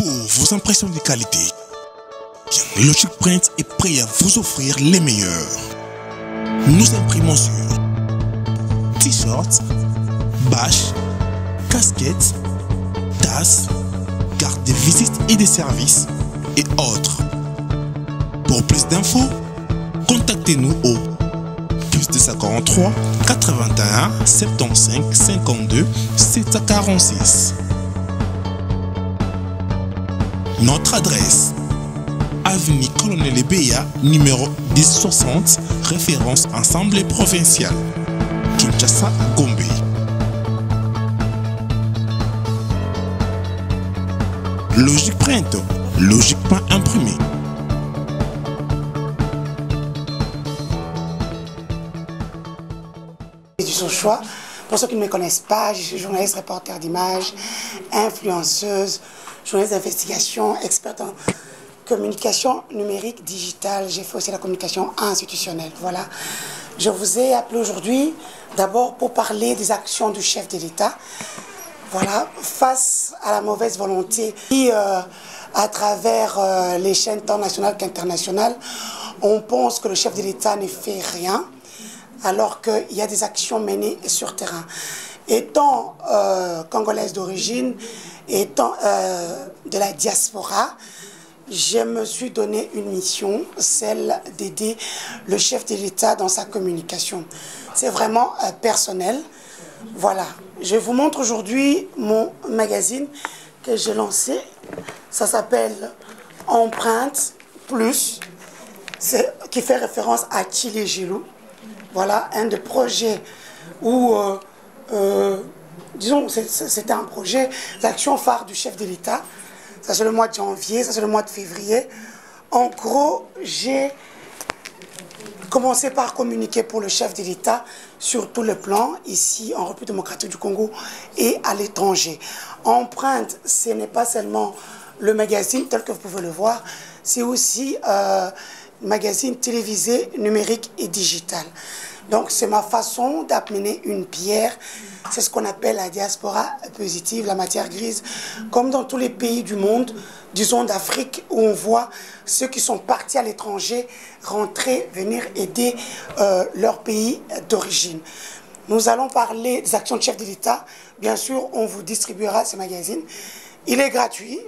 Pour vos impressions de qualité, Logic Print est prêt à vous offrir les meilleurs. Nous imprimons sur t-shirts, bâches, casquettes, tasses, cartes de visite et de services et autres. Pour plus d'infos, contactez-nous au +243 81 75 52 746. Notre adresse: avenue Colonel Ebeya, numéro 1060, référence Assemblée provinciale, Kinshasa, Gombe. Logic Print, logiquement imprimé. Du choix. Pour ceux qui ne me connaissent pas, je suis journaliste, reporter d'images, influenceuse, journaliste d'investigation, experte en communication numérique, digitale. J'ai fait aussi la communication institutionnelle. Voilà. Je vous ai appelé aujourd'hui d'abord pour parler des actions du chef de l'État. Voilà, face à la mauvaise volonté qui, à travers les chaînes tant nationales qu'internationales, on pense que le chef de l'État ne fait rien, alors qu'il y a des actions menées sur terrain. Étant congolaise d'origine, étant de la diaspora, je me suis donné une mission, celle d'aider le chef de l'État dans sa communication. C'est vraiment personnel. Voilà, je vous montre aujourd'hui mon magazine que j'ai lancé. Ça s'appelle Empreinte Plus, qui fait référence à Chile Gilou. Voilà, un des projets où, disons, c'était un projet d'action phare du chef de l'État. Ça c'est le mois de janvier, ça c'est le mois de février. En gros, j'ai commencé par communiquer pour le chef de l'État sur tout le plan, ici en République démocratique du Congo et à l'étranger. Empreinte, ce n'est pas seulement le magazine tel que vous pouvez le voir, c'est aussi magazine télévisé, numérique et digital. Donc c'est ma façon d'amener une pierre, c'est ce qu'on appelle la diaspora positive, la matière grise, comme dans tous les pays du monde, disons d'Afrique, où on voit ceux qui sont partis à l'étranger rentrer, venir aider leur pays d'origine. Nous allons parler des actions de chef de l'État. Bien sûr, on vous distribuera ce magazine. Il est gratuit,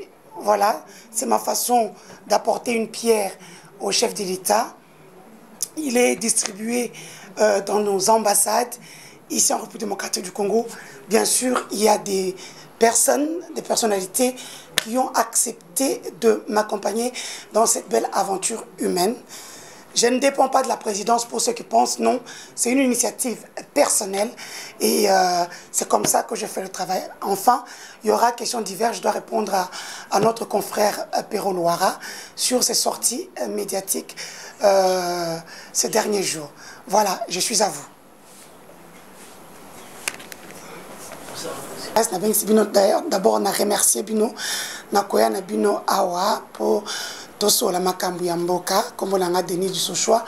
voilà, c'est ma façon d'apporter une pierre au chef de l'État. Il est distribué dans nos ambassades, ici en République démocratique du Congo. Bien sûr, il y a des personnes, des personnalités qui ont accepté de m'accompagner dans cette belle aventure humaine. Je ne dépends pas de la présidence pour ceux qui pensent, non, c'est une initiative personnelle et c'est comme ça que je fais le travail. Enfin, il y aura questions diverses, je dois répondre à notre confrère Pero Loara sur ses sorties médiatiques ces derniers jours. Voilà, je suis à vous. D'abord, on a remercié Bino, Nakoya Nabino Awa pour Toso la Makambu Yamboka, comme on a Denis du Sochoa,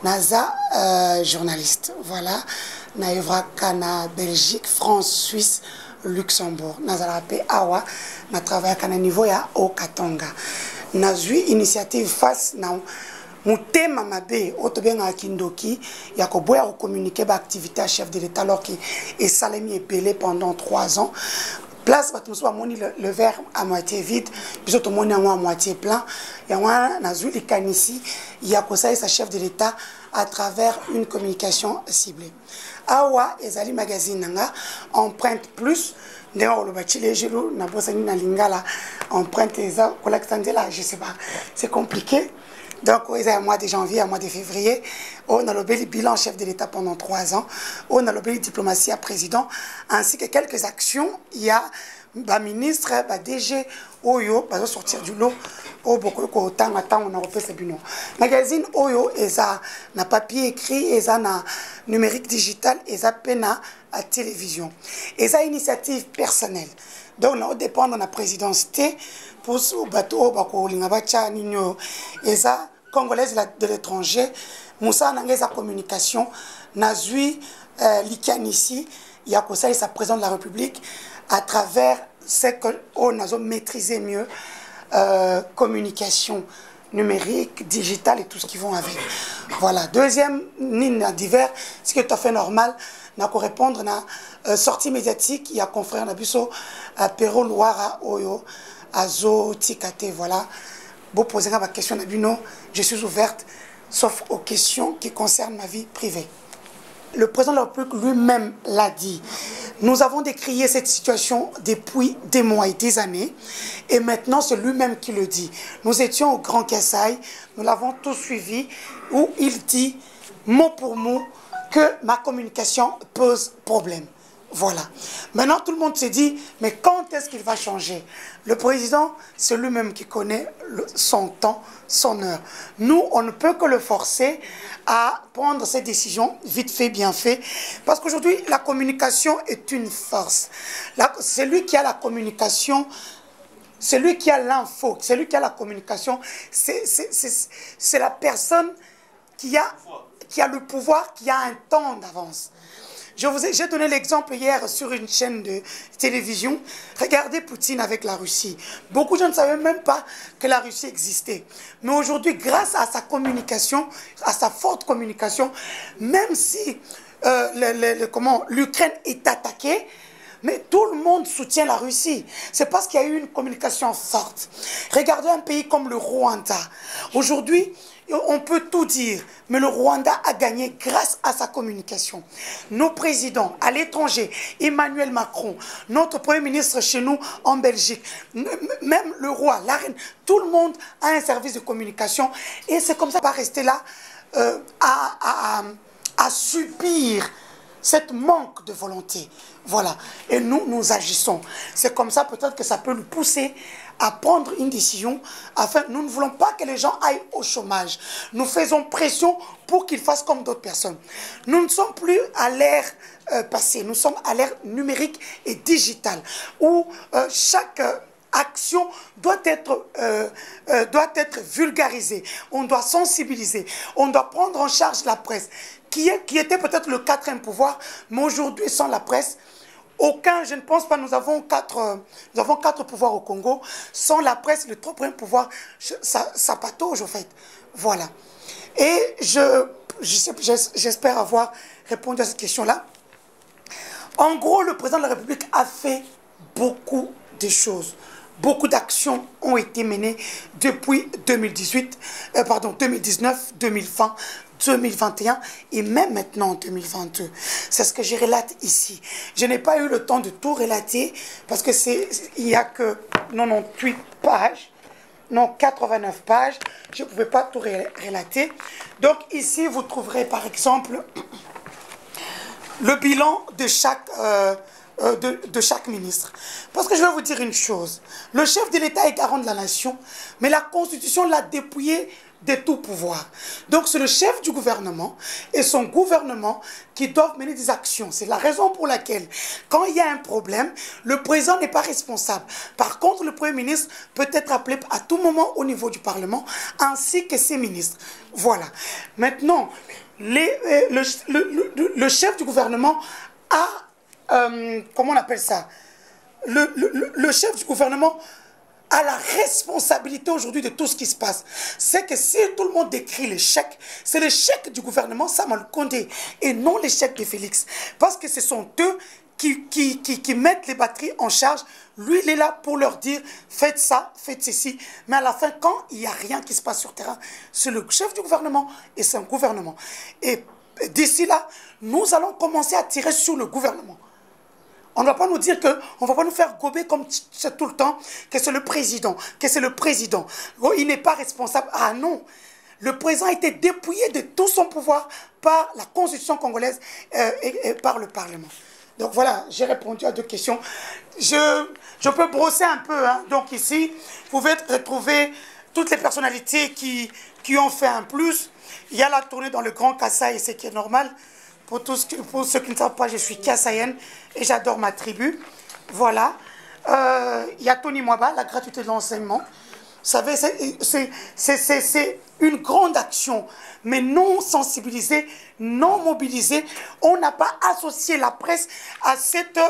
Naza, journaliste. Voilà, Naevra Kana, Belgique, France, Suisse, Luxembourg. Naza la paix Awa, na travaillé à niveau ya au Katanga. Nazui initiative face na Mutema Mabe, Otobenga Kindoki, Yakoboya a communiqué l'activité à chef de l'État alors qu'il est salami et pelé pendant 3 ans. Place, le verre à moitié vide, puis tout le monde à moitié plein. Il y a Nazui Likanisi, Yakosa et sa chef de l'État à travers une communication ciblée. Awa Ezali Magazine Nanga, Empreinte Plus, Néo le bachile Gelo, Nabosani Nalingala, Empreinte Eza, Kolakandela, je sais pas, c'est compliqué. Donc, il y a un mois de janvier, un mois de février, on a le bilan chef de l'État pendant 3 ans, on a le diplomatie à président, ainsi que quelques actions. Il y a un ministre, un DG, Oyo, va sortir du lot, au beaucoup autant on a refait ce bilan. Magazine Oyo, ça na papier écrit, ça na numérique digital, ça pena à télévision. Et ça initiative personnelle. Donc, on dépend de la présidence pour ce bateau, et ça, Congolaise de l'étranger, Moussa Nangeza Communication, Nazui Likian ici, Yakosa et sa présidente de la République, à travers c'est qu'on a maîtrisé mieux communication numérique, digitale et tout ce qui vont avec. Voilà. Deuxième ligne divers, ce qui est tout à fait normal, n'a qu'à répondre à sortie médiatique, il y a confrère Nabiso, à Perro Loira, Oyo, Azo, Tikate, voilà. Vous posez ma question, Nabino, je suis ouverte, sauf aux questions qui concernent ma vie privée. Le président de la République lui-même l'a dit. Nous avons décrié cette situation depuis des mois et des années. Et maintenant, c'est lui-même qui le dit. Nous étions au Grand Kasaï, nous l'avons tous suivi, où il dit, mot pour mot, que ma communication pose problème. Voilà. Maintenant, tout le monde s'est dit, mais quand est-ce qu'il va changer? Le président, c'est lui-même qui connaît son temps, son heure. Nous, on ne peut que le forcer à prendre ses décisions, vite fait, bien fait. Parce qu'aujourd'hui, la communication est une force. C'est lui qui a la communication, c'est lui qui a l'info, c'est lui qui a la communication. C'est la personne qui a le pouvoir, qui a un temps d'avance. J'ai donné l'exemple hier sur une chaîne de télévision. Regardez Poutine avec la Russie. Beaucoup de gens ne savaient même pas que la Russie existait. Mais aujourd'hui, grâce à sa communication, à sa forte communication, même si l'Ukraine est attaquée, mais tout le monde soutient la Russie. C'est parce qu'il y a eu une communication forte. Regardez un pays comme le Rwanda. Aujourd'hui, on peut tout dire, mais le Rwanda a gagné grâce à sa communication. Nos présidents à l'étranger, Emmanuel Macron, notre Premier ministre chez nous en Belgique, même le roi, la reine, tout le monde a un service de communication. Et c'est comme ça qu'on va rester là à subir cette manque de volonté. Voilà. Et nous agissons. C'est comme ça peut-être que ça peut nous pousser à prendre une décision. Afin, nous ne voulons pas que les gens aillent au chômage. Nous faisons pression pour qu'ils fassent comme d'autres personnes. Nous ne sommes plus à l'ère passée. Nous sommes à l'ère numérique et digitale. Où chaque action doit être vulgarisée. On doit sensibiliser. On doit prendre en charge la presse. Qui était peut-être le quatrième pouvoir, mais aujourd'hui, sans la presse, je ne pense pas, nous avons quatre pouvoirs au Congo. Sans la presse, le troisième pouvoir, ça patauge, en fait. Voilà. Et j'espère avoir répondu à cette question-là. En gros, le président de la République a fait beaucoup de choses. Beaucoup d'actions ont été menées depuis 2019, 2020, 2021 et même maintenant en 2022. C'est ce que je relate ici. Je n'ai pas eu le temps de tout relater parce que il n'y a que 98 pages, non 89 pages. Je ne pouvais pas tout relater. Donc ici, vous trouverez par exemple le bilan de chaque ministre. Parce que je vais vous dire une chose. Le chef de l'État est garant de la nation, mais la Constitution l'a dépouillé de tout pouvoir. Donc c'est le chef du gouvernement et son gouvernement qui doivent mener des actions. C'est la raison pour laquelle, quand il y a un problème, le président n'est pas responsable. Par contre, le Premier ministre peut être appelé à tout moment au niveau du Parlement, ainsi que ses ministres. Voilà. Maintenant, le chef du gouvernement a comment on appelle ça? Le chef du gouvernement a la responsabilité aujourd'hui de tout ce qui se passe. C'est que si tout le monde décrit l'échec, c'est l'échec du gouvernement Samuel Condé et non l'échec de Félix. Parce que ce sont eux qui mettent les batteries en charge. Lui, il est là pour leur dire, faites ça, faites ceci. Mais à la fin, quand il n'y a rien qui se passe sur le terrain, c'est le chef du gouvernement et c'est un gouvernement. Et d'ici là, nous allons commencer à tirer sur le gouvernement. On ne va pas nous dire on ne va pas nous faire gober comme c'est tout le temps, que c'est le président, que c'est le président. Oh, il n'est pas responsable. Ah non, le président a été dépouillé de tout son pouvoir par la Constitution congolaise et par le Parlement. Donc voilà, j'ai répondu à deux questions. Je peux brosser un peu. Hein. Donc ici, vous pouvez retrouver toutes les personnalités qui ont fait un plus. Il y a la tournée dans le Grand Kasaï, ce qui est normal. Pour ceux qui ne savent pas, je suis Kassaïenne et j'adore ma tribu. Voilà. Il y a Tony Mwaba, la gratuité de l'enseignement. savez, c'est une grande action, mais non sensibilisée, non mobilisée. On n'a pas associé la presse à cette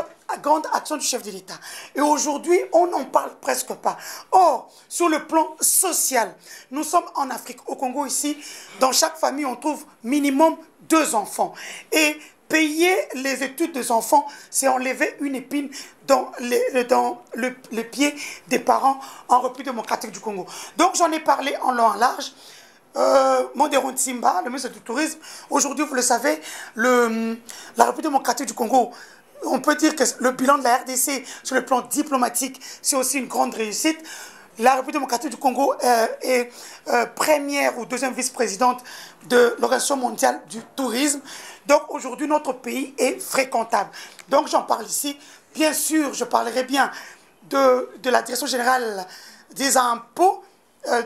grande action du chef de l'État. Et aujourd'hui, on n'en parle presque pas. Or, sur le plan social, nous sommes en Afrique, au Congo ici, dans chaque famille, on trouve minimum 2 enfants. Et payer les études des enfants, c'est enlever une épine dans le pied des parents en République démocratique du Congo. Donc j'en ai parlé en long et en large. Monderon Simba, le ministre du Tourisme, aujourd'hui, vous le savez, la République démocratique du Congo, on peut dire que le bilan de la RDC sur le plan diplomatique, c'est aussi une grande réussite. La République démocratique du Congo est première ou deuxième vice-présidente de l'Organisation mondiale du tourisme. Donc aujourd'hui, notre pays est fréquentable. Donc j'en parle ici. Bien sûr, je parlerai bien de la Direction générale des impôts,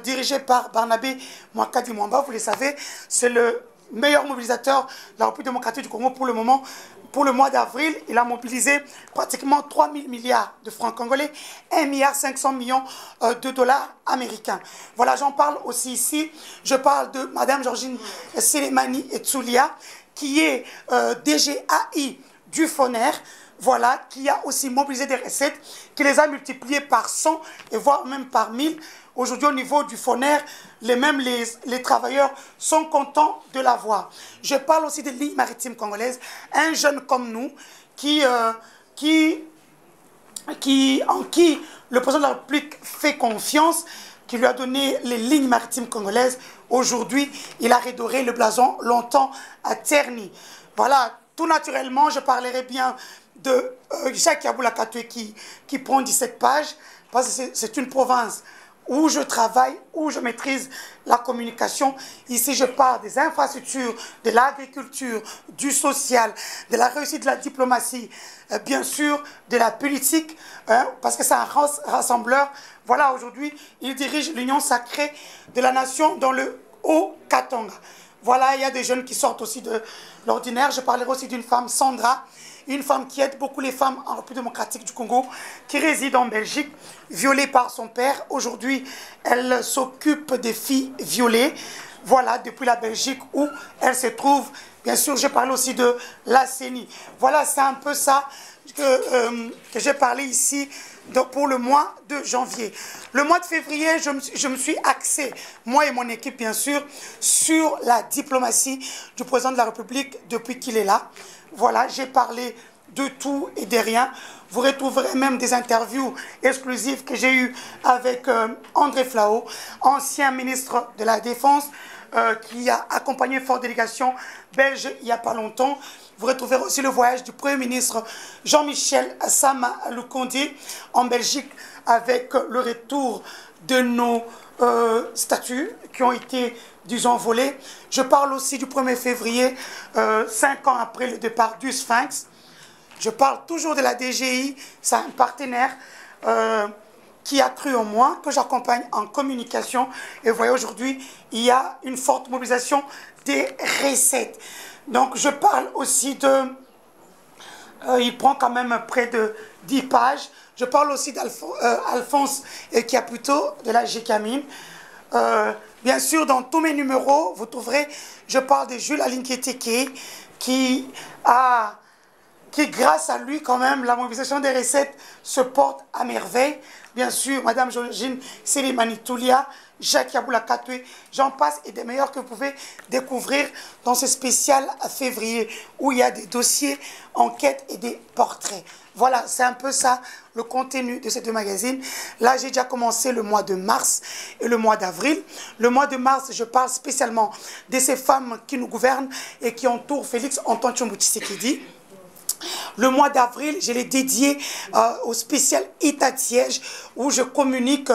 dirigée par Barnabé Mwakadi Mwamba. Vous le savez, c'est le meilleur mobilisateur de la République démocratique du Congo pour le moment. Pour le mois d'avril, il a mobilisé pratiquement 3 000 milliards de francs congolais, 1,5 milliard de dollars américains. Voilà, j'en parle aussi ici. Je parle de Mme Georgine Selemani Etsoulia, qui est DGAI du FONER, voilà, qui a aussi mobilisé des recettes, qui les a multipliées par 100 et voire même par 1000. Aujourd'hui, au niveau du FONER, les travailleurs sont contents de l'avoir. Je parle aussi des lignes maritimes congolaises. Un jeune comme nous, en qui le président de la République fait confiance, qui lui a donné les lignes maritimes congolaises. Aujourd'hui, il a redoré le blason longtemps à Terni. Voilà, tout naturellement, je parlerai bien de Jacques Yaboula Katoué qui prend 17 pages, parce que c'est une province où je travaille, où je maîtrise la communication. Ici, je parle des infrastructures, de l'agriculture, du social, de la réussite de la diplomatie, bien sûr, de la politique, parce que c'est un rassembleur. Voilà, aujourd'hui, il dirige l'Union sacrée de la nation dans le Haut-Katanga. Voilà, il y a des jeunes qui sortent aussi de l'ordinaire. Je parlerai aussi d'une femme, Sandra, une femme qui aide beaucoup les femmes en République démocratique du Congo, qui réside en Belgique, violée par son père. Aujourd'hui, elle s'occupe des filles violées. Voilà, depuis la Belgique où elle se trouve. Bien sûr, j'ai parlé aussi de la CENI. Voilà, c'est un peu ça que j'ai parlé ici pour le mois de janvier. Le mois de février, je me suis axé, moi et mon équipe bien sûr, sur la diplomatie du président de la République depuis qu'il est là. Voilà, j'ai parlé de tout et de rien. Vous retrouverez même des interviews exclusives que j'ai eues avec André Flao, ancien ministre de la Défense, qui a accompagné une forte délégation belge il n'y a pas longtemps. Vous retrouverez aussi le voyage du Premier ministre Jean-Michel Sama Lukonde en Belgique avec le retour de nos statuts qui ont été, disons, volés. Je parle aussi du 1er février, 5 ans après le départ du Sphinx. Je parle toujours de la DGI, c'est un partenaire qui a cru en moi, que j'accompagne en communication. Et vous voyez, aujourd'hui, il y a une forte mobilisation des recettes. Donc, je parle aussi de... il prend quand même près de 10 pages. Je parle aussi d'Alphonse Kiaputo, de la GKMIM. Bien sûr, dans tous mes numéros, vous trouverez, je parle de Jules Alinketeke, qui, grâce à lui, quand même, la mobilisation des recettes se porte à merveille. Bien sûr, Mme Georgine Selemani Toulia, Jacques Yaboula Katoué, j'en passe, et des meilleurs que vous pouvez découvrir dans ce spécial à février, où il y a des dossiers, enquêtes et des portraits. Voilà, c'est un peu ça, le contenu de ces 2 magazines. Là, j'ai déjà commencé le mois de mars et le mois d'avril. Le mois de mars, je parle spécialement de ces femmes qui nous gouvernent et qui entourent Félix Antoine Tshombo Tshisekedi. Le mois d'avril, je l'ai dédié au spécial état de siège, où je communique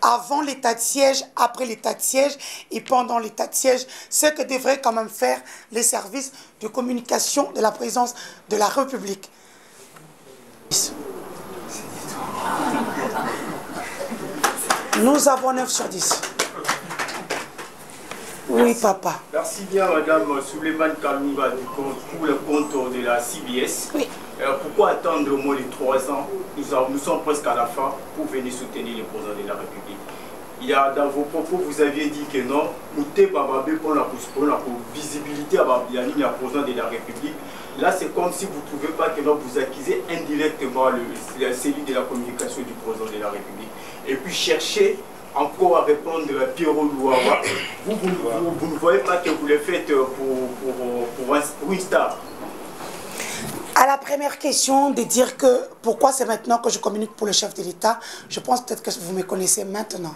avant l'état de siège, après l'état de siège et pendant l'état de siège, ce que devraient quand même faire les services de communication de la présidence de la République. Nous avons 9 sur 10. Oui, papa. Merci bien, Madame Souleymane Kalunga, pour le compte de la CBS. Oui. Pourquoi attendre au moins de 3 ans? Nous sommes presque à la fin pour venir soutenir le président de la République. il y a, dans vos propos, vous aviez dit que non, nous sommes pour la visibilité à la ligne président de la République. Là, c'est comme si vous ne trouvez pas que non, vous accusez indirectement celui de la communication du président de la République. Et puis cherchez encore à répondre à Pierrot Louara. Vous ne voyez pas que vous le faites pour une star. À la première question de dire que pourquoi c'est maintenant que je communique pour le chef de l'État, je pense peut-être que vous me connaissez maintenant.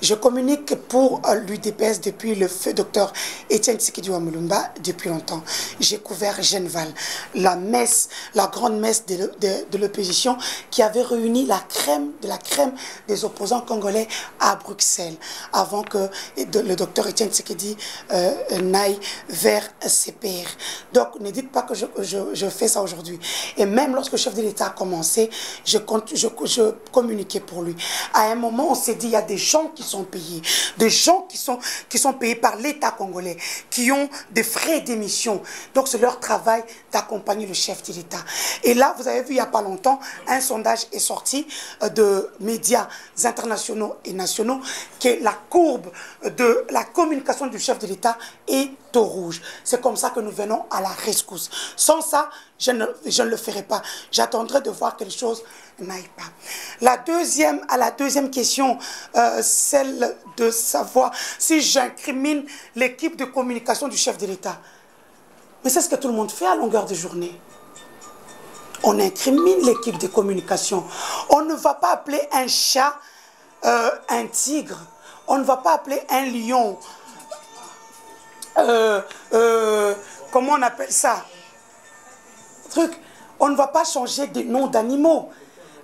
Je communique pour l'UDPS depuis le feu docteur Étienne Tshisekedi Mulumba depuis longtemps. J'ai couvert Genval, la messe, la grande messe de l'opposition qui avait réuni la crème des opposants congolais à Bruxelles avant que le docteur Étienne Tshisekedi n'aille vers CPR. Donc ne dites pas que je fais ça aujourd'hui. Et même lorsque le chef de l'État a commencé, je communiquais pour lui. À un moment, on s'est dit, il y a des gens qui sont payés, des gens qui sont payés par l'État congolais, qui ont des frais d'émission. Donc c'est leur travail d'accompagner le chef de l'État. Et là, vous avez vu, il n'y a pas longtemps, un sondage est sorti de médias internationaux et nationaux, que la courbe de la communication du chef de l'État est au rouge. C'est comme ça que nous venons à la rescousse. Sans ça, je ne le ferai pas. J'attendrai de voir que les choses n'aillent pas. À la deuxième question, celle de savoir si j'incrimine l'équipe de communication du chef de l'État. Mais c'est ce que tout le monde fait à longueur de journée. On incrimine l'équipe de communication. On ne va pas appeler un chat un tigre. On ne va pas appeler un lion. Comment on appelle ça? On ne va pas changer de nom d'animaux.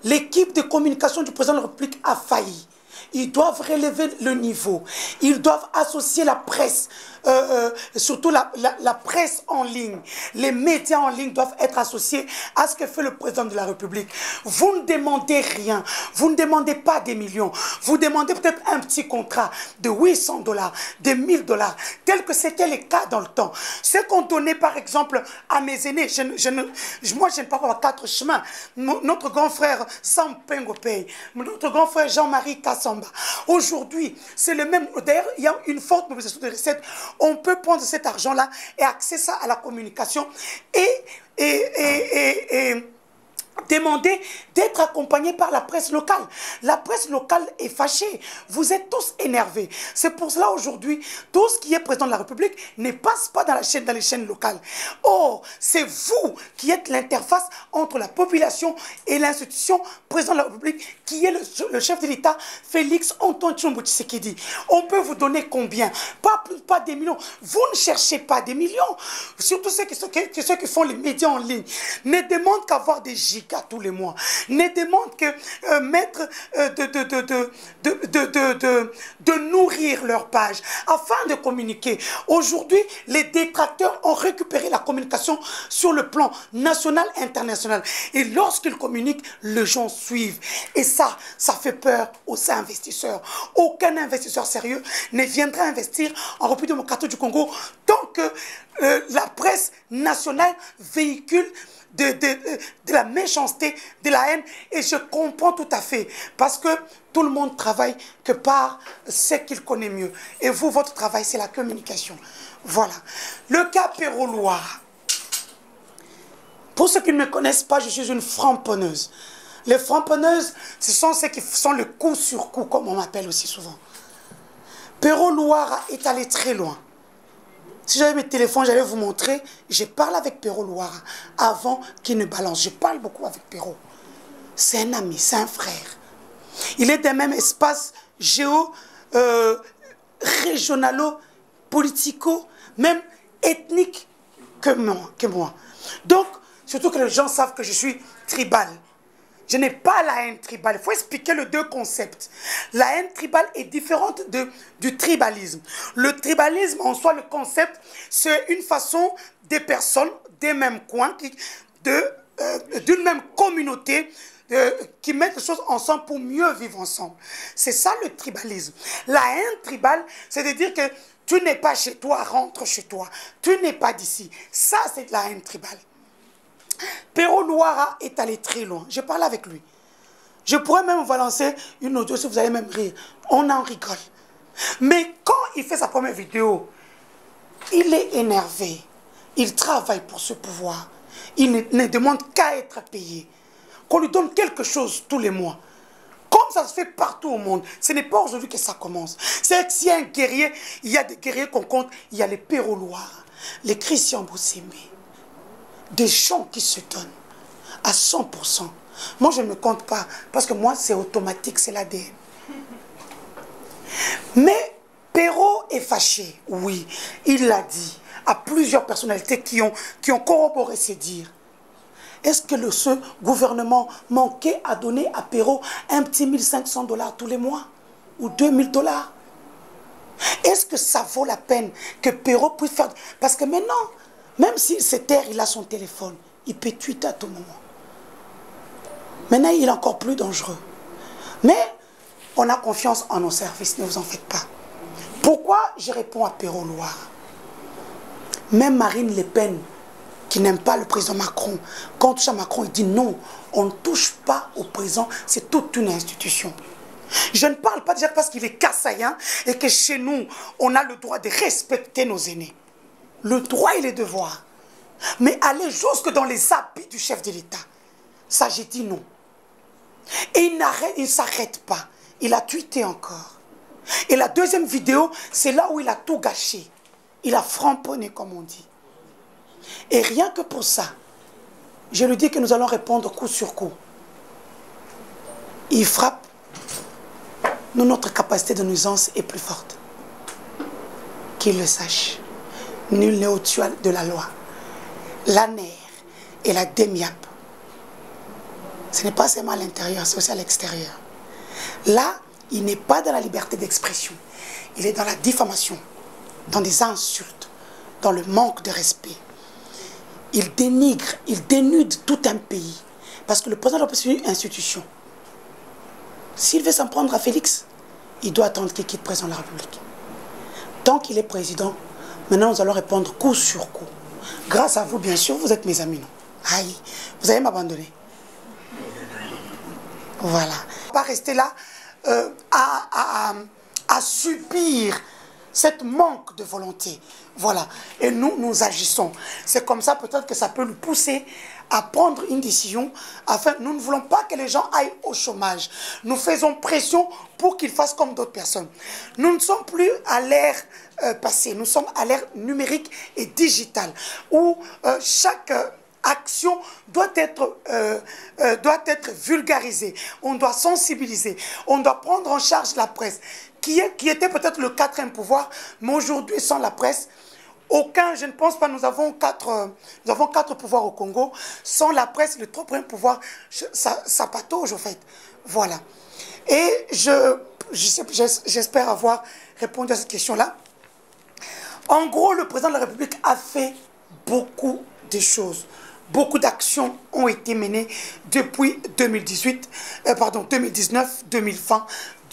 L'équipe de communication du président de la République a failli. Ils doivent relever le niveau. Ils doivent associer la presse, surtout la presse en ligne. Les médias en ligne doivent être associés à ce que fait le président de la République. Vous ne demandez rien. Vous ne demandez pas des millions. Vous demandez peut-être un petit contrat de 800 $, de 1000 $, tel que c'était le cas dans le temps. Ce qu'on donnait par exemple à mes aînés, moi je ne parle pas à 4 chemins. Notre grand frère Sam Pengopei, notre grand frère Jean-Marie Kassamba. Aujourd'hui, c'est le même. D'ailleurs, il y a une forte mobilisation de recettes. On peut prendre cet argent-là et accéder ça à la communication et demander d'être accompagné par la presse locale. La presse locale est fâchée. Vous êtes tous énervés. C'est pour cela aujourd'hui, tout ce qui est président de la République ne passe pas dans les chaînes locales. Or, c'est vous qui êtes l'interface entre la population et l'institution président de la République, qui est le chef de l'État, Félix Antoine Tshisekedi. On peut vous donner combien? Pas des millions. Vous ne cherchez pas des millions. Surtout ceux qui font les médias en ligne ne demandent qu'avoir des gigas tous les mois, ne demandent que de nourrir leur page afin de communiquer. Aujourd'hui, les détracteurs ont récupéré la communication sur le plan national et international. Et lorsqu'ils communiquent, les gens suivent. Et ça fait peur aux investisseurs. Aucun investisseur sérieux ne viendra investir en République démocratique du Congo tant que la presse nationale véhicule de la méchanceté, de la haine. Et je comprends tout à fait, parce que tout le monde travaille que par ce qu'il connaît mieux. Et vous, votre travail, c'est la communication. Voilà. Le cas Pierrot Louara. Pour ceux qui ne me connaissent pas, je suis une framponneuse. Les framponneuses, ce sont ceux qui font le coup sur coup, comme on m'appelle aussi souvent. Pierrot Louara est allé très loin. Si j'avais mes téléphones, j'allais vous montrer. Je parle avec Pierrot Louara avant qu'il ne balance. Je parle beaucoup avec Pierrot. C'est un ami, c'est un frère. Il est des mêmes espaces régionalo, politico, même ethniques que moi. Donc, surtout que les gens savent que je suis tribal. Je n'ai pas la haine tribale. Il faut expliquer les deux concepts. La haine tribale est différente du tribalisme. Le tribalisme, en soi, le concept, c'est une façon des personnes des mêmes coins, d'une même communauté, qui mettent les choses ensemble pour mieux vivre ensemble. C'est ça le tribalisme. La haine tribale, c'est de dire que tu n'es pas chez toi, rentre chez toi. Tu n'es pas d'ici. Ça, c'est de la haine tribale. Pierrot Louara est allé très loin. Je parle avec lui. Je pourrais même vous balancer une audio si vous allez même rire. On en rigole. Mais quand il fait sa première vidéo, il est énervé. Il travaille pour ce pouvoir. Il ne demande qu'à être payé. Qu'on lui donne quelque chose tous les mois. Comme ça se fait partout au monde. Ce n'est pas aujourd'hui que ça commence. C'est que s'il y a un guerrier, il y a des guerriers qu'on compte. Il y a les Pérolouards, les Christian Boussémé. Des gens qui se donnent à 100%. Moi, je ne me compte pas. Parce que moi, c'est automatique, c'est l'ADN. Mais Perrault est fâché. Oui, il l'a dit à plusieurs personnalités qui ont corroboré ses dires. Est-ce que ce gouvernement manquait à donner à Perrault un petit 1500 $ tous les mois? Ou 2000 $? Est-ce que ça vaut la peine que Perrault puisse faire... Parce que maintenant, même s'il se terre, il a son téléphone. Il peut tweeter à tout moment. Maintenant, il est encore plus dangereux. Mais on a confiance en nos services, ne vous en faites pas. Pourquoi je réponds à Pérolouard? Même Marine Le Pen, qui n'aime pas le président Macron, quand on touche à Macron, il dit non, on ne touche pas au président, c'est toute une institution. Je ne parle pas déjà parce qu'il est kassaïen et que chez nous, on a le droit de respecter nos aînés. Le droit et les devoirs. Mais aller jusque dans les habits du chef de l'État, ça j'ai dit non. Et il ne s'arrête pas. Il a tweeté encore. Et la deuxième vidéo, c'est là où il a tout gâché. Il a framponné, comme on dit. Et rien que pour ça, je lui dis que nous allons répondre coup sur coup. Il frappe. Nous, notre capacité de nuisance est plus forte. Qu'il le sache. Nul n'est au-dessus de la loi. L'ANER et la DEMIAP. Ce n'est pas seulement à l'intérieur, c'est aussi à l'extérieur. Là, il n'est pas dans la liberté d'expression. Il est dans la diffamation, dans des insultes, dans le manque de respect. Il dénigre, il dénude tout un pays. Parce que le président de une institution. S'il veut s'en prendre à Félix, il doit attendre qu'il quitte le président de la République. Tant qu'il est président, maintenant nous allons répondre coup sur coup. Grâce à vous, bien sûr, vous êtes mes amis. Non? Aïe, vous allez m'abandonner. Voilà. On ne va pas rester là à subir cette manque de volonté. Voilà. Et nous agissons. C'est comme ça peut-être que ça peut nous pousser à prendre une décision. Afin, nous ne voulons pas que les gens aillent au chômage. Nous faisons pression pour qu'ils fassent comme d'autres personnes. Nous ne sommes plus à l'ère passée. Nous sommes à l'ère numérique et digitale. Où chaque... action doit être vulgarisée, on doit sensibiliser, on doit prendre en charge la presse, qui était peut-être le quatrième pouvoir, mais aujourd'hui, sans la presse, aucun, je ne pense pas, nous avons quatre pouvoirs au Congo, sans la presse, le troisième pouvoir, ça patauge, en fait. Voilà. Et j'espère avoir répondu à cette question-là. En gros, le président de la République a fait beaucoup de choses. Beaucoup d'actions ont été menées depuis 2019, 2020,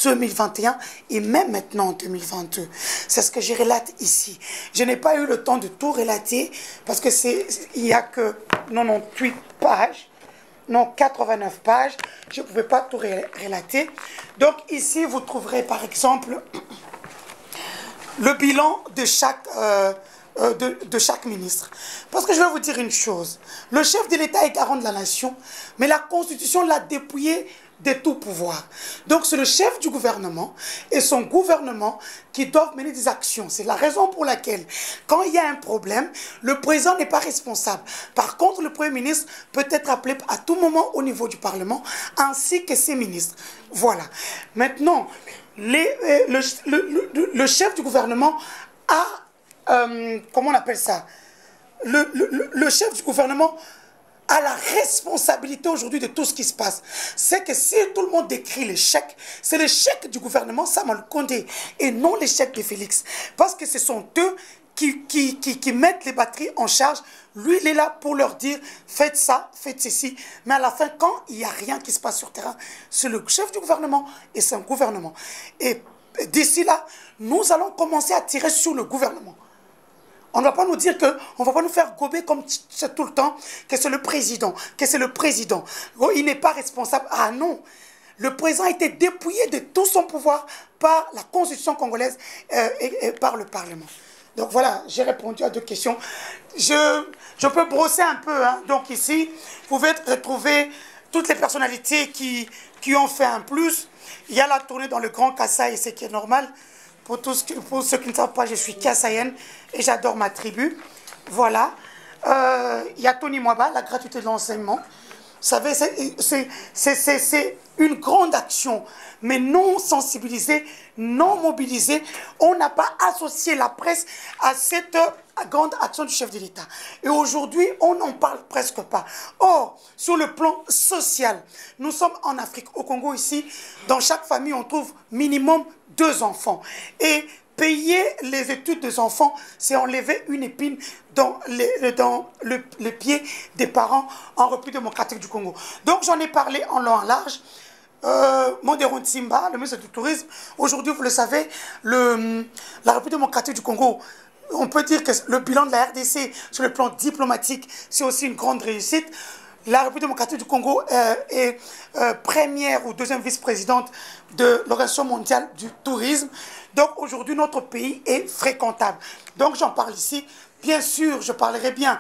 2021 et même maintenant en 2022. C'est ce que je relate ici. Je n'ai pas eu le temps de tout relater parce que il n'y a que 98 pages, non 89 pages. Je ne pouvais pas tout relater. Donc ici, vous trouverez par exemple le bilan de chaque ministre. Parce que je vais vous dire une chose. Le chef de l'État est garant de la nation, mais la Constitution l'a dépouillé de tout pouvoir. Donc c'est le chef du gouvernement et son gouvernement qui doivent mener des actions. C'est la raison pour laquelle, quand il y a un problème, le président n'est pas responsable. Par contre, le Premier ministre peut être appelé à tout moment au niveau du Parlement, ainsi que ses ministres. Voilà. Maintenant, le chef du gouvernement a... comment on appelle ça? Le chef du gouvernement a la responsabilité aujourd'hui de tout ce qui se passe. C'est que si tout le monde décrit l'échec, c'est l'échec du gouvernement Sama Condé et non l'échec de Félix. Parce que ce sont eux qui mettent les batteries en charge. Lui, il est là pour leur dire faites ça, faites ceci. Mais à la fin, quand il n'y a rien qui se passe sur le terrain, c'est le chef du gouvernement et c'est un gouvernement. Et d'ici là, nous allons commencer à tirer sur le gouvernement. On ne va pas nous dire que, on ne va pas nous faire gober comme tout le temps, que c'est le président, que c'est le président. Oh, il n'est pas responsable. Ah non, Le président a été dépouillé de tout son pouvoir par la Constitution congolaise et par le Parlement. Donc voilà, j'ai répondu à 2 questions. Je peux brosser un peu. Hein. Donc ici, vous pouvez retrouver toutes les personnalités qui ont fait un plus. Il y a la tournée dans le Grand Kasaï, ce qui est normal. Pour ceux qui ne savent pas, je suis Kassaïenne et j'adore ma tribu. Voilà. Il y a Tony Mwaba, la gratuité de l'enseignement. Vous savez, c'est une grande action, mais non sensibilisée, non mobilisée. On n'a pas associé la presse à cette grande action du chef de l'État. Et aujourd'hui, on n'en parle presque pas. Or, sur le plan social, nous sommes en Afrique, au Congo ici, dans chaque famille, on trouve minimum 2 enfants. Et payer les études des enfants, c'est enlever une épine dans le pied des parents en République démocratique du Congo. Donc j'en ai parlé en long et en large. Monderon Simba, le ministre du Tourisme, aujourd'hui, vous le savez, la République démocratique du Congo, on peut dire que le bilan de la RDC sur le plan diplomatique, c'est aussi une grande réussite. La République démocratique du Congo est première ou 2e vice-présidente de l'Organisation mondiale du tourisme. Donc aujourd'hui, notre pays est fréquentable. Donc j'en parle ici. Bien sûr, je parlerai bien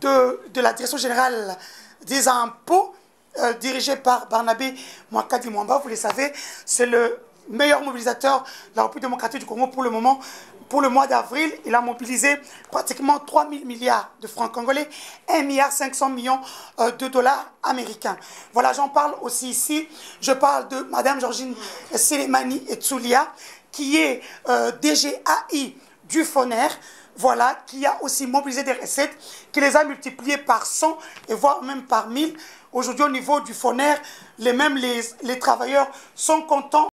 de la Direction générale des impôts, dirigée par Barnabé Mwakadi Mwamba. Vous le savez, c'est le meilleur mobilisateur de la République démocratique du Congo pour le moment. Pour le mois d'avril, il a mobilisé pratiquement 3 000 milliards de francs congolais, 1,5 milliard de dollars américains. Voilà, j'en parle aussi ici. Je parle de Mme Georgine Selemani Etsoulia, qui est DGAI du FONER, voilà, qui a aussi mobilisé des recettes, qui les a multipliées par 100 et voire même par 1000. Aujourd'hui, au niveau du FONER, les travailleurs sont contents